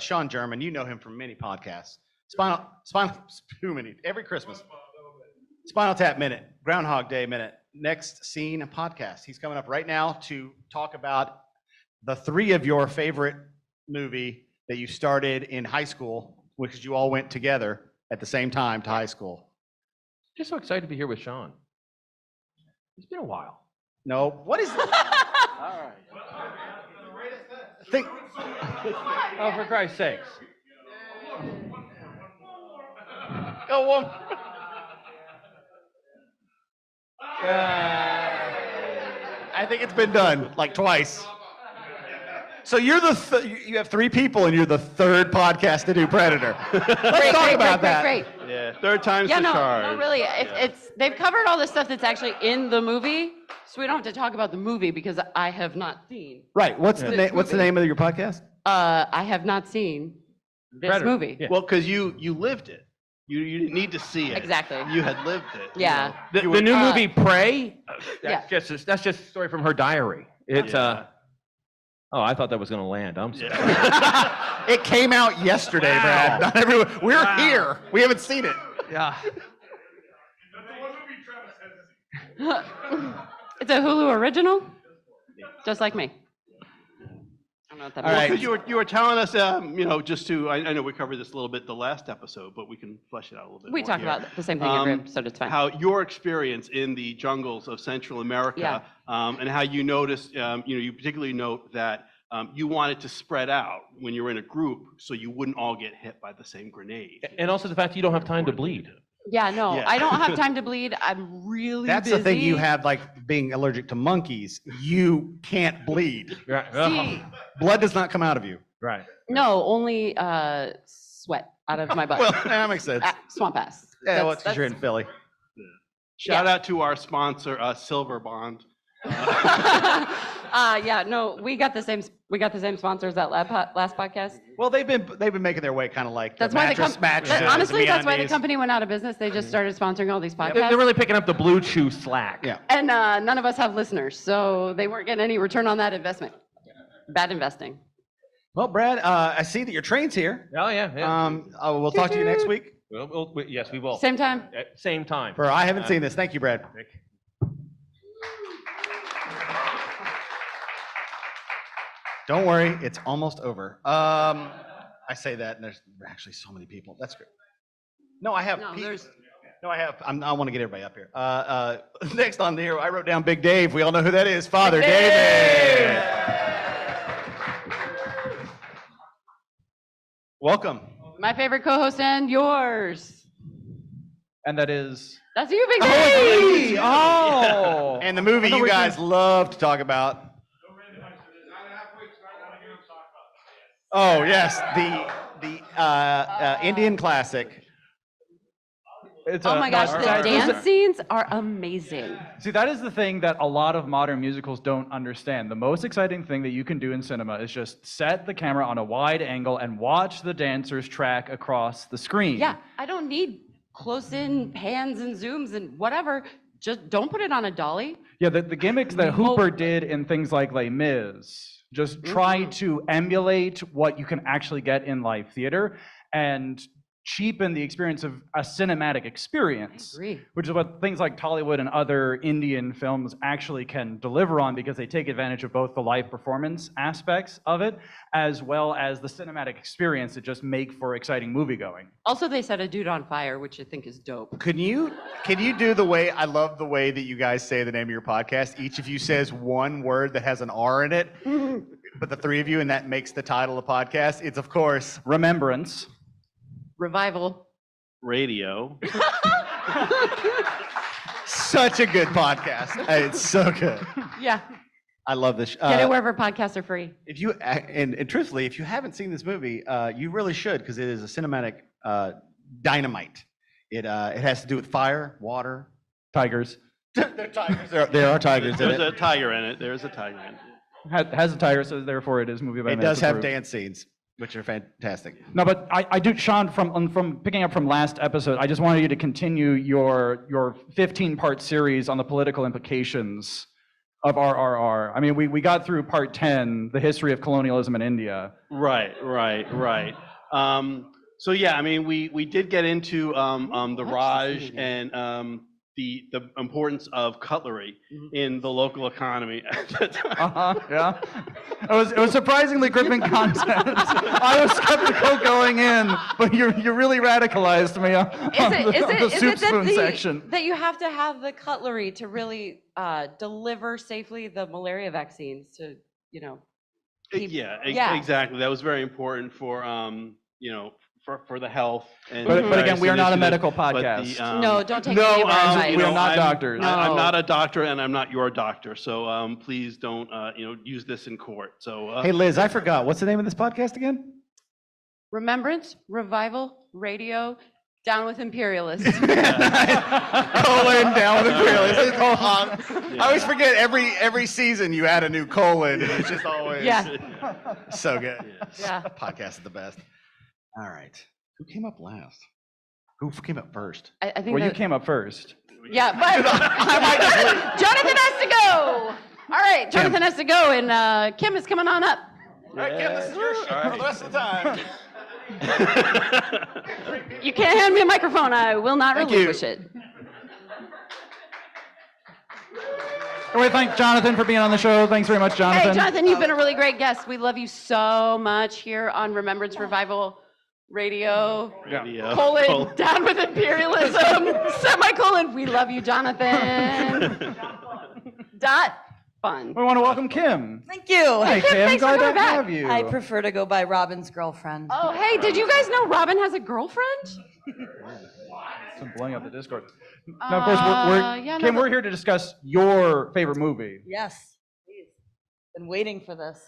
Sean German. You know him from many podcasts. Too many. Every Christmas. Spinal Tap Minute, Groundhog Day Minute, Next Scene podcast. He's coming up right now to talk about the three of your favorite movie that you started in high school, which you all went together at the same time to high school. Just so excited to be here with Sean. It's been a while. No, what is it? Think. Oh, for Christ's sakes. Go on. I think it's been done like twice. So you're you have three people and you're the third podcast to do Predator. Let's talk about that. Great. Yeah, third time's Yeah, the no, charm. no, really. They've covered all the stuff that's actually in the movie, so we don't have to talk about the movie because I have not seen. Right. What's the name of your podcast? I have not seen this Predator. movie. Yeah. Well, because you lived it. You didn't need to see it. Exactly. You had lived it. you Yeah. know. The new movie Prey. Yeah. That's just a story from her diary. It's Oh, I thought that was going to land. I'm sorry. It came out yesterday, Wow. Brad. Not everyone. We're Wow. here. We haven't seen it. Yeah. It's a Hulu original, just like me. I don't know what that All means. right. Because you were telling us, just to, I know we covered this a little bit the last episode, but we can flesh it out a little bit We more talk here. about the same thing every episode. It's fine. How your experience in the jungles of Central America, Yeah. and how you noticed, you particularly note that you wanted to spread out when you were in a group so you wouldn't all get hit by the same grenade. And also the fact that you don't have time to bleed. Yeah, no, Yeah. I don't have time to bleed. I'm really That's busy. the thing you have, like being allergic to monkeys. You can't bleed. Right. See, Blood does not come out of you. Right. no, only sweat out of my butt. Well, that makes sense. Swamp ass. Yeah, well, it's That's- because you're in Philly. Shout out to our sponsor, Silver Bond. Yeah, no, we got the same sponsors that last podcast. Well, they've been making their way, kind of like That's the why the mattresses, honestly, and that's why the MeUndies. company went out of business. They just started sponsoring all these podcasts. They're really picking up the blue chew slack. Yeah. And none of us have listeners, so they weren't getting any return on that investment. Bad investing. Well, Brad, I see that your train's here. Oh, yeah. We'll talk to you next week. Yes, we will. Same time. At same time. I haven't seen this. Thank you, Brad. Don't worry, it's almost over. I say that, and there's actually so many people. That's great. No, I have. No, there's. No, I have. I want to get everybody up here. Next on here, I wrote down Big Dave. We all know who that is. Father David. Welcome. My favorite co-host and yours. And that is. That's you, Big Dave. Oh. And the movie you guys love to talk about. Oh yes, the Indian classic. Oh my gosh, the dance scenes are amazing. See, that is the thing that a lot of modern musicals don't understand. The most exciting thing that you can do in cinema is just set the camera on a wide angle and watch the dancers track across the screen. Yeah, I don't need close-in pans and zooms and whatever. Just don't put it on a dolly. Yeah, the gimmicks that Hooper did in things like Les Mis just try to emulate what you can actually get in live theater and cheapen the experience of a cinematic experience, which is what things like Tollywood and other Indian films actually can deliver on, because they take advantage of both the live performance aspects of it as well as the cinematic experience that just make for exciting moviegoing. Also, they set a dude on fire, which I think is dope. Can you do the way, I love the way that you guys say the name of your podcast. Each of you says one word that has an R in it, but the three of you, and that makes the title of the podcast. It's, of course, Remembrance. Revival. Radio. Such a good podcast. It's so good. Yeah. I love this. Get it wherever podcasts are free. If you and truthfully, if you haven't seen this movie, you really should, because it is a cinematic dynamite. It has to do with fire, water, tigers. They're tigers. There are tigers in There's it. a tiger in it. There's a tiger in it. Has a tiger, so therefore it is movie by It minutes does have approved. dance scenes, which are fantastic. No, but I do, Sean, from picking up from last episode, I just wanted you to continue your 15-part series on the political implications of RRR. I mean, we got through part 10, the history of colonialism in India. Right. So yeah, I mean, we did get into the Raj and the importance of cutlery in the local economy at the time. Yeah. It was surprisingly gripping content. I was skeptical going in, but you really radicalized me on the soup spoon section. That you have to have the cutlery to really deliver safely the malaria vaccines to, Yeah, exactly. That was very important for for the health. And But again, various we are not a initiatives. medical But podcast. No, don't take any of our advice. We are not doctors. I'm not a doctor, and I'm not your doctor. So please don't use this in court. So Hey, Liz, I forgot. What's the name of this podcast again? Remembrance, Revival, Radio, Down with Imperialists. Down with imperialists. I always forget every season you add a new colon, and it's just always so good. Yeah. Podcast is the best. All right. Who came up last? Who came up first? I think You came up first. Yeah, but Jonathan has to go. All right, Jonathan has to go, and Kim is coming on up. All right, Kim, this is your show for the rest of the time. You can't hand me a microphone. I will not relinquish it. I want to thank Jonathan for being on the show. Thanks very much, Jonathan. Hey, Jonathan, you've been a really great guest. We love you so much here on Remembrance Revival Radio. Colon, Down with Imperialism, semicolon. We love you, Jonathan. Fun. We want to welcome Kim. Thank you. Hey, Kim, thanks for glad to coming back. have you. I prefer to go by Robin's girlfriend. Oh, hey, did you guys know Robin has a girlfriend? I'm blowing up the Discord. Now, of course, Kim, we're here to discuss your favorite movie. Yes, please. Been waiting for this.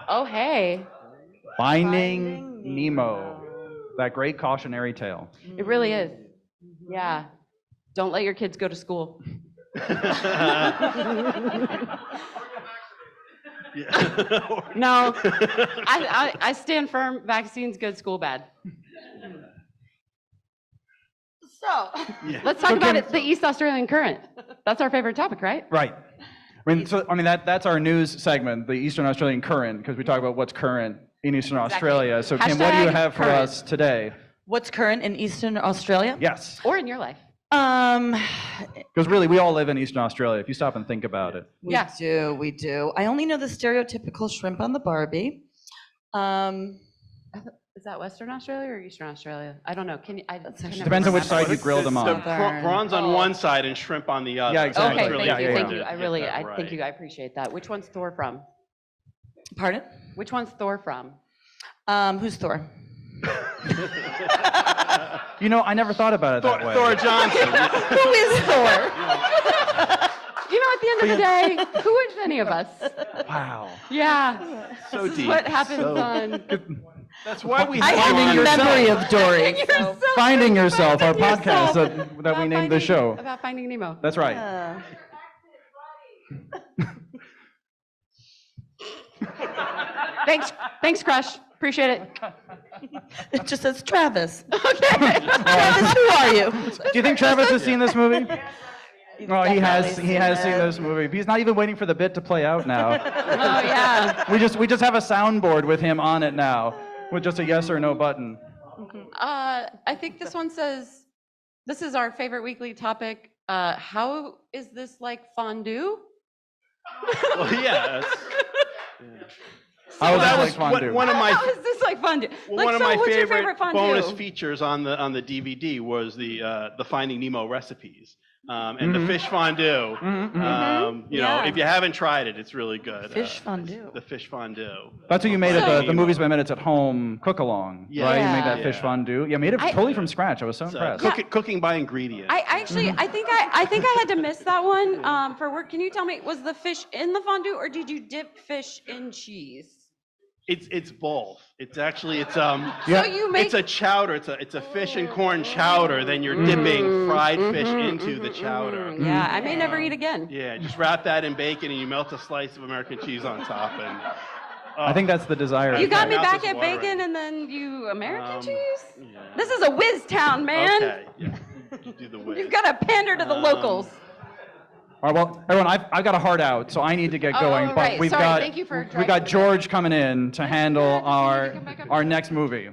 Oh, hey. Finding Nemo. That great cautionary tale. It really is. Yeah. Don't let your kids go to school. No, I stand firm. Vaccines good, school bad. So, let's talk about it. The East Australian Current. That's our favorite topic, right? Right. That's our news segment, the Eastern Australian Current, because we talk about what's current in Eastern Australia. So, Kim, what do you have for us today? What's current in Eastern Australia? Yes. Or in your life. Because really, we all live in Eastern Australia, if you stop and think about it. We do, we do. I only know the stereotypical shrimp on the Barbie. Is that Western Australia or Eastern Australia? I don't know. Can you? Depends on which side you grill them on. Prawns on one side and shrimp on the other. Yeah, exactly. Okay, Really thank you, important thank you. to I get really, that I right. thank you. I appreciate that. Which one's Thor from? Pardon? Which one's Thor from? Who's Thor? You know, I never thought about it that way. Thor Johnson. Who is Thor? You know, at the end of the day, who is any of us? Wow. Yeah. So This deep. is what happens So- on. That's why we I have have you a on. memory of Dory. so- Finding Yourself, our Finding podcast Yourself. that we named the show. About Finding Nemo. That's right. Thanks, Crush. Appreciate it. It just says Travis. Okay. Travis, who are you? Do you think Travis has seen this movie? He's No, he has. definitely He has it. seen this movie. He's not even waiting for the bit to play out now. Oh yeah. We just have a soundboard with him on it now, with just a yes or no button. I think this one says, this is our favorite weekly topic. How is this like fondue? Well, yeah. How is that this was like fondue? one of my How is this like fondue? Like, one of so my what's your favorite fondue? bonus features on the DVD was the Finding Nemo recipes and the fish fondue. You know, Yeah. if you haven't tried it, it's really good. Fish fondue. The fish fondue. That's what you made at So- the Movies by Minutes at Home cook-along, Yeah. right? You made that Yeah. fish fondue. Yeah, made it totally from scratch. I was so So, impressed. cooking by ingredient. I actually, I think I had to miss that one for work. Can you tell me, was the fish in the fondue or did you dip fish in cheese? It's both. It's actually Yeah. So you make it's a chowder. It's a fish and corn chowder. Then you're dipping fried fish into the chowder. Yeah, I may never eat again. Yeah, just wrap that in bacon and you melt a slice of American cheese on top. And I think that's the desire. You got me My mouth back is at watering. bacon and then you American cheese? yeah. This is a whiz town, man. Okay. Yeah. You do the way. You've got to pander to the locals. All right, well, everyone, I've got a heart out, so I need to get Oh, going. But right. we've Sorry, got thank you for we dragging got me George coming in to handle our next movie.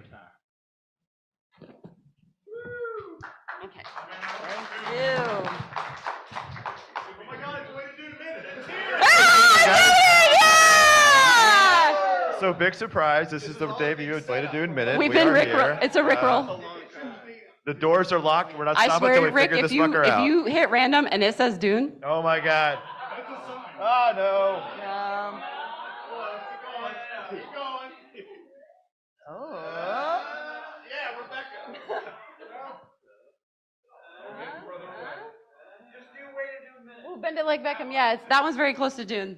Okay. So big surprise, this is the debut of Way to Do in Minute. We've We been are Rickroll. here. It's a Rickroll. The doors are locked, we're not I stopping until swear, we Rick, figure this if you fucker out. hit random and it says Dune, Oh my God. Oh no. ooh, bend it like Beckham. Yeah, that one's very close to Dune.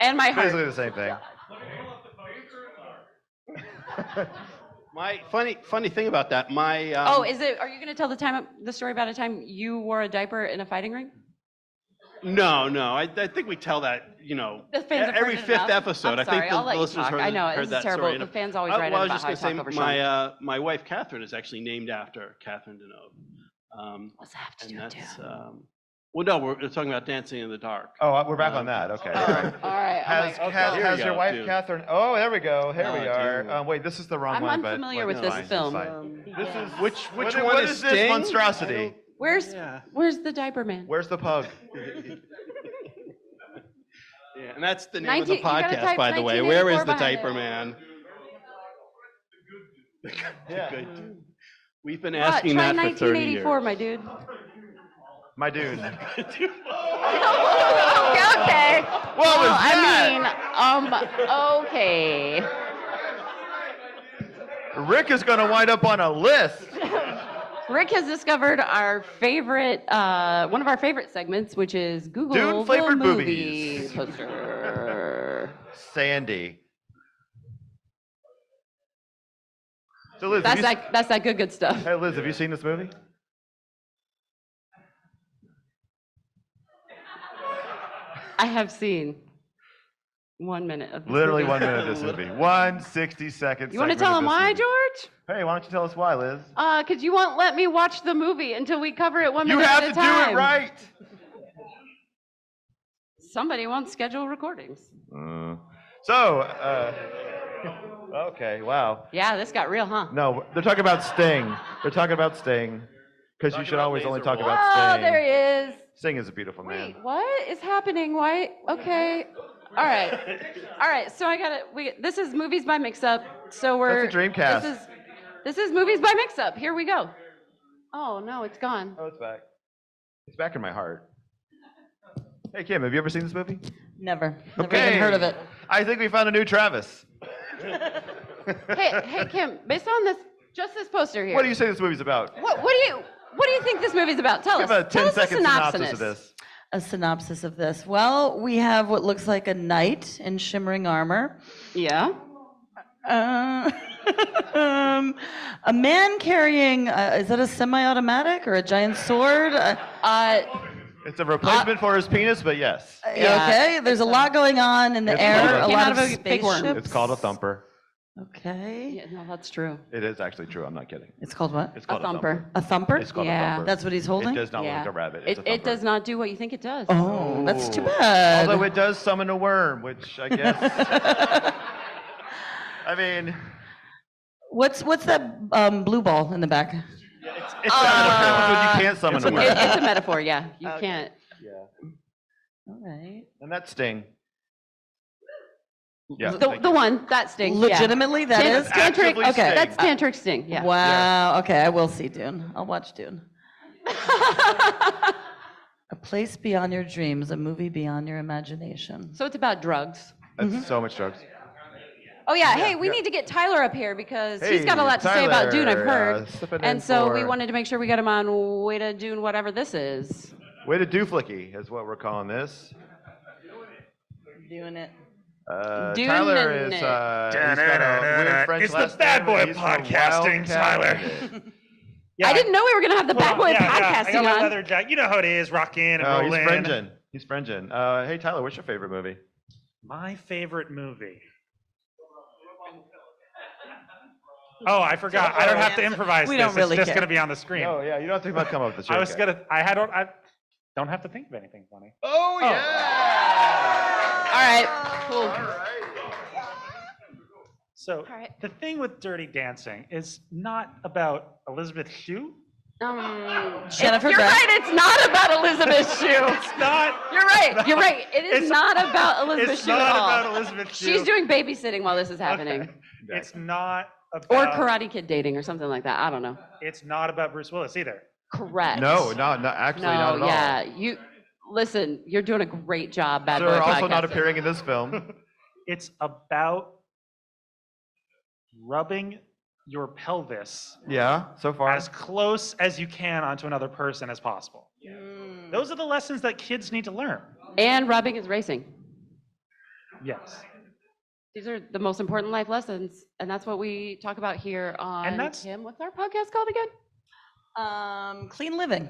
And my heart. Basically the same thing. My funny thing about that, my Oh, is it? Are you going to tell the story about a time you wore a diaper in a fighting ring? no, I think we tell that, you know, The fans have every heard it fifth enough. episode. I'm I think sorry, the I'll let you listeners talk. heard, I know, heard this is that terrible. story. The fans always write in well, I was about just how I gonna talk over say my wife Catherine is actually named after Catherine Deneuve. What's that have to do And with that's Dune? well, no, we're talking about Dancing in the Dark. Oh, we're back on that, okay. All right. Has, I'm like, Here has we your go, wife dude. Catherine, oh, there we go, here we Oh, are. dude. Wait, this is the wrong I'm one, but. unfamiliar but with it's this fine, it's film. fine. This is, Which what, one what is is this Sting? monstrosity? Where's Yeah. the diaper man? Where's the pug? Yeah, and that's the name 19 of the you gotta podcast, type by the way. Where is 1984 the behind diaper it. man? Yeah. Good. We've been What? asking Try that for 30 years. 1984, my dude. My dude. Okay. What was I mean, okay. Rick is going to wind up on a list. Rick has discovered our favorite, one of our favorite segments, which is Google Dune flavored the movie movies. poster. Sandy. So Liz, have That's that good stuff. Hey Liz, have you seen this movie? I have seen 1 minute of this Literally movie. 1 minute of this movie. 1 60-second. You want to tell him why, George? Hey, why don't you tell us why, Liz? Because you won't let me watch the movie until we cover it 1 You minute have at to a do time. it right. Somebody won't schedule recordings. Okay, wow. Yeah, this got real, huh? No, they're talking about Sting. They're talking about Sting. Because you should always only talk about Oh, Sting. there he is. Sting is a beautiful man. Wait, what is happening? Why? Okay. All right. So this is movies by Mixup. So we're. That's a Dreamcast. This is movies by Mixup. Here we go. Oh no, it's gone. Oh, it's back. It's back in my heart. Hey, Kim, have you ever seen this movie? Never even Okay. heard of it. I think we found a new Travis. Hey, Kim. Based on just this poster here. What do you say this movie's about? What do you think this movie's about? Tell Give us. a Tell us a 10-second synopsis of this. A synopsis of this. Well, we have what looks like a knight in shimmering armor. Yeah. A man carrying, is that a semi-automatic or a giant sword? It's a replacement for his penis, but yes. Okay, there's a lot going on in the air, a lot of spaceships. It's called a thumper. Okay. Yeah, no, that's true. It is actually true. I'm not kidding. It's called what? It's called A thumper. A thumper? It's called a Yeah. thumper. That's what he's holding? It does not Yeah. look like a rabbit. It's a It thumper. does not do what you think it does. Oh, that's too Ooh. bad. Although it does summon a worm, which I guess. I mean, What's that blue ball in the back? it's not a metaphor. You can't summon a worm. It's a metaphor, yeah. You can't. All right. And that's Sting. Yeah. The one, that Sting. Legitimately, that is? Tantric, Actively okay. Sting. That's Tantric Sting, yeah. Wow. Okay, I will see Dune. I'll watch Dune. A place beyond your dreams, a movie beyond your imagination. So it's about drugs. That's so much drugs. Oh yeah, hey, we need to get Tyler up here because he's got a Hey, lot to say about Dune, I've Tyler, heard. slipping in And so we for- wanted to make sure we got him on way to Dune, whatever this is. Way to do flicky is what we're calling this. Doing it. Doing Tyler it. is he's got a weird French It's the last bad name, boy and he's from podcasting, Wildcat. Tyler. Yeah, I didn't know we were gonna have the Bad Boy I podcasting got my on. leather jacket. You know how it is, rock in and Oh, roll he's in. fringing. He's fringing. Hey, Tyler, what's your favorite movie? My favorite movie. Oh, I forgot. I don't have to improvise We this. don't really it's just care. going to be on the screen. Oh, yeah, you don't have to come up with the I was joke. gonna. I don't have to think of anything funny. Oh, yeah. All right, cool. All right. So All right. the thing with Dirty Dancing is not about Elizabeth Shue. Jennifer You're Grey. right, it's not about Elizabeth Shue. It's not. You're right. It is It's- not about Elizabeth It's Shue at not all. about Elizabeth Shue. She's doing babysitting while this is happening. Okay. It's not about. Or Karate Kid dating or something like that. I don't know. It's not about Bruce Willis either. Correct. No, actually not at all. yeah. Listen, you're doing a great job, Bad So Boy we're also not Podcast. appearing in this film. It's about rubbing your pelvis Yeah, so far. as close as you can onto another person as possible. Those are the lessons that kids need to learn. And rubbing is racing. Yes. These are the most important life lessons, and that's what we talk about here on And that's- Kim. What's our podcast called again? Clean living.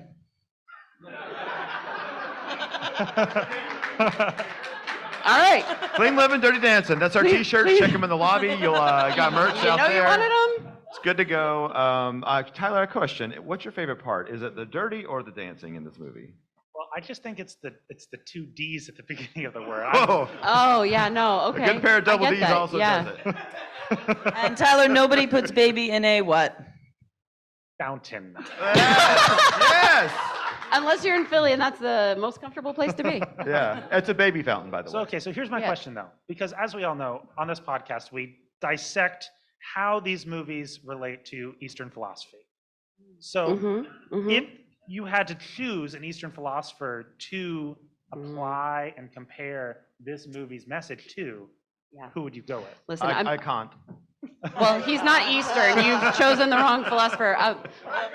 All right. Clean Living, Dirty Dancing. That's our Clean- T-shirts. clean- Check them in the lobby. You'll got merch You out know there. you wanted them? It's good to go. Tyler, a question. What's your favorite part? Is it the dirty or the dancing in this movie? Well, I just think it's the two D's at the beginning of the word. Whoa. Oh, yeah, no, okay. A good pair of double I get D's that, also yeah. does it. And Tyler, nobody puts baby in a what? Fountain. Yes. Unless you're in Philly, and that's the most comfortable place to be. Yeah. It's a baby fountain, by the So, way. okay, so here's my Yeah. question though, because as we all know, on this podcast, we dissect how these movies relate to Eastern philosophy. So if you had to choose an Eastern philosopher to apply and compare this movie's message to, Yeah. who would you go with? Listen, I'm, I can't. well, he's not Eastern. You've chosen the wrong philosopher.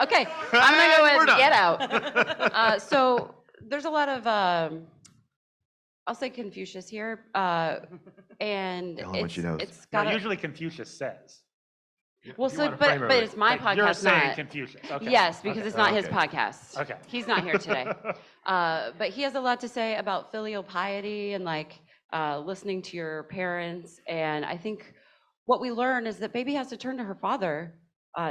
Okay, I'm gonna go We're with done. Get Out. So there's a lot of, I'll say Confucius here, and Tell him what she knows. it's Now, got usually Confucius says. well, you so wanna frame it but right. it's my But you're podcast, saying not. Confucius. Okay. Yes, because Okay. it's not his Okay. podcast. Okay. He's not here today. But he has a lot to say about filial piety and like listening to your parents. And I think what we learn is that baby has to turn to her father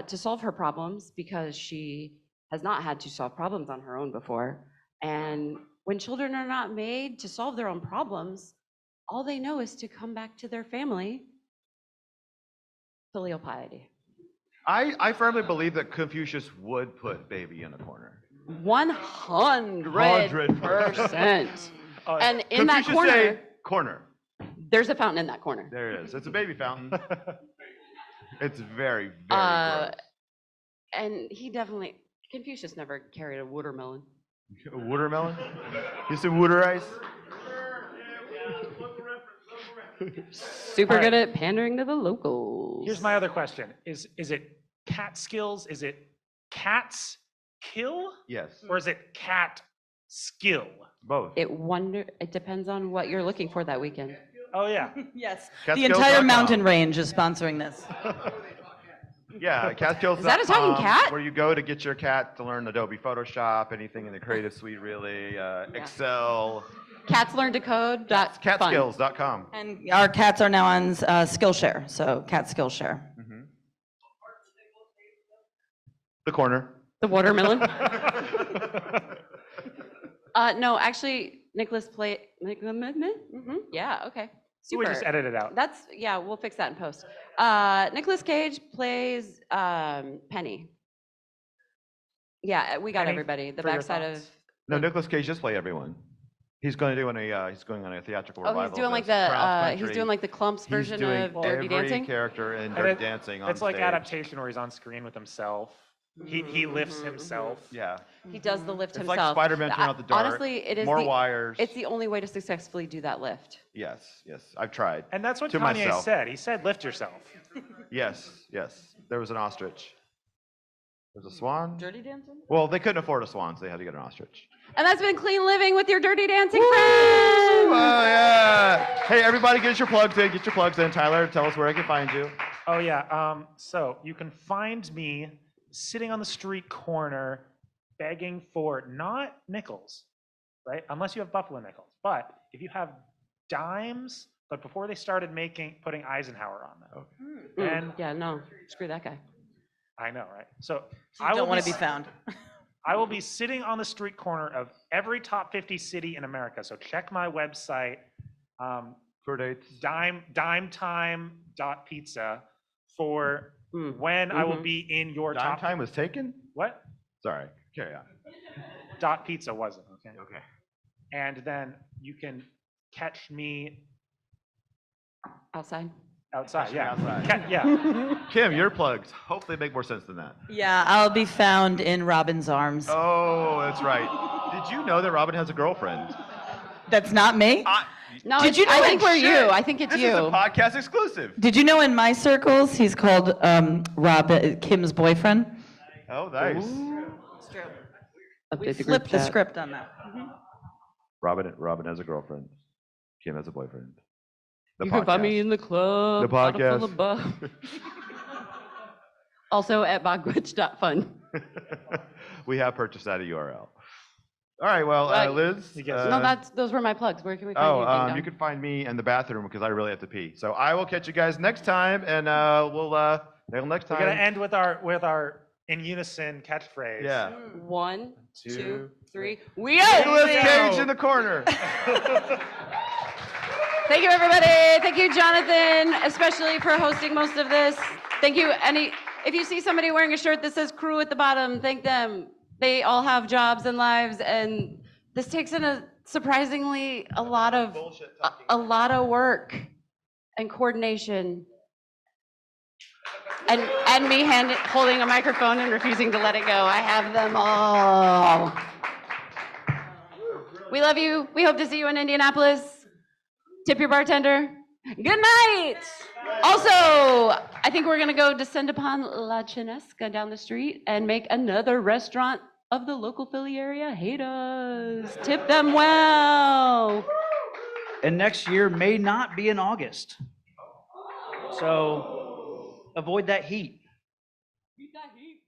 to solve her problems because she has not had to solve problems on her own before. And when children are not made to solve their own problems, all they know is to come back to their family. Filial piety. I firmly believe that Confucius would put baby in a corner. 100%. And in that Confucius corner, say, corner. there's a fountain in that corner. There it is. It's a baby fountain. It's very, very Uh, and he definitely, Confucius never carried a watermelon. gross. A watermelon? You said water ice? Super good at pandering to the locals. Here's my other question. Is it cat skills? Is it cats kill? Yes. Or is it cat skill? Both. It depends on what you're looking for that weekend. Oh, yeah. Yes. The Catskills.com. entire mountain range is sponsoring this. Yeah, Catskills.com. Is that a talking cat? Where you go to get your cat to learn Adobe Photoshop, anything in the Creative Suite, really, Excel. Catslearntocode.fun. Catskills.com. And our cats are now on Skillshare, so Cat Skillshare. Mm-hmm. The corner. The watermelon. No, actually, Nicholas played. Yeah, okay. Super. We just edit it out. Yeah, we'll fix that in post. Nicolas Cage plays Penny. Yeah, we got Penny, everybody. The for your backside of. thoughts? No, Nicolas Cage just play everyone. He's going to do he's going on a theatrical Oh, revival. he's doing of like this. Cross he's Country. doing like the Clumps He's version doing of Dirty every Dancing. character in And Dirty Dancing on It's like stage. adaptation where he's on screen with himself. He lifts himself. Yeah. He does the lift It's himself. like Spider-Man Turn Out the Dark. Honestly, it is more wires. It's the only way to successfully do that lift. Yes, I've tried. And that's what To Kanye myself. said. He said, lift yourself. Yes. There was an ostrich. There's a swan. Dirty Dancing? Well, they couldn't afford a swan, so they had to get an ostrich. And that's been Clean Living with your Dirty Dancing friends. Oh, yeah. Hey, everybody, get your plugs in. Get your plugs in. Tyler, tell us where I can find you. Oh, yeah. So you can find me sitting on the street corner begging for not nickels, right? Unless you have buffalo nickels. But if you have dimes, but before they started putting Eisenhower on them. Okay. And Yeah, no, screw that guy. I know, right? So You don't want to be found. I will be sitting on the street corner of every top 50 city in America. So check my website, Tour dates. dimetime.pizza for when I will be in your Dime top. time was taken? What? Sorry. Carry on. Dot pizza wasn't, okay? Okay. And then you can catch me Outside. outside, yeah. Outside. Yeah. Kim, your plugs. Hopefully they make more sense than that. Yeah, I'll be found in Robin's arms. Oh, that's right. Did you know that Robin has a girlfriend? That's not me. No, Did you know I think we're Shit. you. I think it's This you. is a podcast exclusive. Did you know in my circles he's called Kim's boyfriend? Oh, nice. It's true. We flipped the script on that. Robin has a girlfriend. Kim has a boyfriend. You can find me in the club. The podcast. Full of buff. Also at bogwitch.fun. We have purchased that URL. All right, well, Right. Liz. No, those were my plugs. Where can we find you? Ding Oh, dong? you can find me in the bathroom because I really have to pee. So I will catch you guys next time, and we'll until next We're time. gonna end with our in unison catchphrase. Yeah. 1, 2, Two, 3. We out! Nicolas Cage in the corner. Thank you, everybody. Thank you, Jonathan, especially for hosting most of this. Thank you. If you see somebody wearing a shirt that says crew at the bottom, thank them. They all have jobs and lives, and this takes in a surprisingly a lot of work and coordination. And me holding a microphone and refusing to let it go. I have them all. We love you. We hope to see you in Indianapolis. Tip your bartender. Good night. Also, I think we're going to go descend upon La Chinesca down the street and make another restaurant of the local Philly area hate us. Tip them well. And next year may not be in August. So avoid that heat. Beat that heat.